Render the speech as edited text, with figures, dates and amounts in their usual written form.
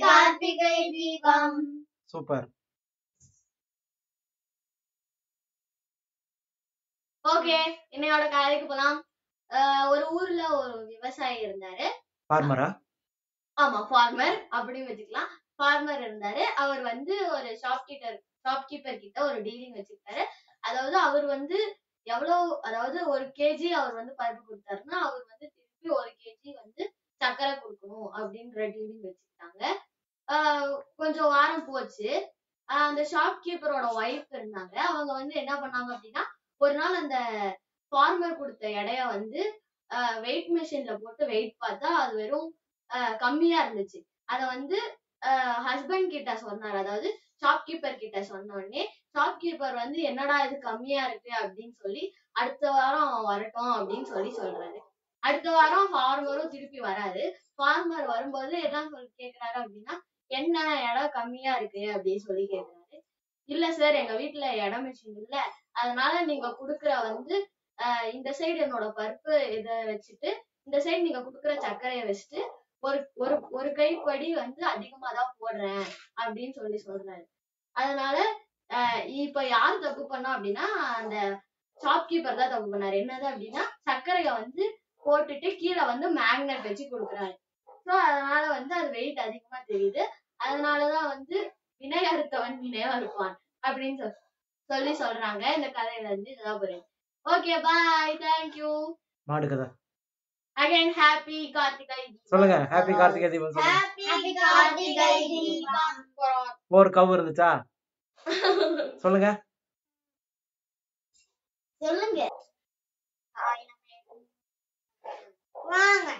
Karthigai Deepam. Super. Okay, இன்னையோட கதைக்கு போலாம். ஒரு ஊர்ல ஒரு விவசாயி இருந்தாரு. ஃபார்மரா? ஆமா, ஃபார்மர் அப்படின்னு வச்சுக்கலாம். ஃபார்மர் இருந்தாரு. அவர் வந்து ஒரு ஷாப்கீப்பர் கிட்ட ஒரு டீலிங் வச்சிருக்காரு. அதாவது அவர் வந்து அதாவது 1 கேஜி அவர் வந்து பருப்பு கொடுத்தாருன்னா அவர் வந்து திருப்பி 1 கேஜி வந்து சர்க்கரை கொடுக்கணும் அப்படின்ற டீலிங் வச்சுக்கிட்டாங்க. கொஞ்சம் வாரம் போச்சு. அந்த ஷாப்கீப்பரோட ஒய்ஃப் இருந்தாங்க. அவங்க வந்து என்ன பண்ணாங்க அப்படின்னா, ஒரு நாள் அந்த ஃபார்மர் கொடுத்த எடைய வந்து வெயிட் மிஷின்ல போட்டு வெயிட் பார்த்தா அது வெறும் கம்மியா இருந்துச்சு. அத வந்து ஹஸ்பண்ட் கிட்ட சொன்னாரு. அதாவது ஷாப்கீப்பர் கிட்ட சொன்ன உடனே ஷாப்கீப்பர் வந்து என்னடா இது கம்மியா இருக்கு அப்படின்னு சொல்லி அடுத்த வாரம் வரட்டும் அப்படின்னு சொல்றாரு. அடுத்த வாரம் ஃபார்மரும் திருப்பி வராரு. ஃபார்மர் வரும்போது என்ன சொல்லி கேக்குறாரு அப்படின்னா, என்ன இடம் கம்மியா இருக்கு அப்படின்னு சொல்லி கேக்குறாரு. இல்ல சார், எங்க வீட்டுல இடம் மிஷின் இல்ல, அதனால நீங்க குடுக்குற வந்து இந்த சைடு என்னோட பருப்பு இத வச்சுட்டு இந்த சைடு நீங்க குடுக்குற சர்க்கரைய வச்சுட்டு ஒரு கைப்படி வந்து அதிகமா தான் போடுறேன் அப்படின்னு சொல்றாரு. அதனால இப்ப யார் தப்பு பண்ணா அப்படின்னா, அந்த ஷாப்கீப்பர் தான் தப்பு பண்ணாரு. என்னது அப்படின்னா, சர்க்கரைய வந்து போட்டுட்டு கீழே வந்து மேக்னெட் வச்சு கொடுக்குறாரு. சோ அதனால வந்து அது வெயிட் அதிகமா தெரியுது. அதனாலதான் வந்து வினை அறுத்தவன் வினையா இருப்பான் அப்படின்னு சொல்றாங்க. இந்த கதையில இருந்து இதுதான் புரியுது. ஓகே, பாய், தேங்க்யூ. மாடு கதை. Again happy Karthigai Deepam. சொல்லுங்க. ஹாப்பி கார்த்திகை தீபம் சொல்லுங்க. ஹாப்பி கார்த்திகை தீபம். ஒரு கவ் இருந்துச்சா? சொல்லுங்க. சொல்லுங்க. வாங்க.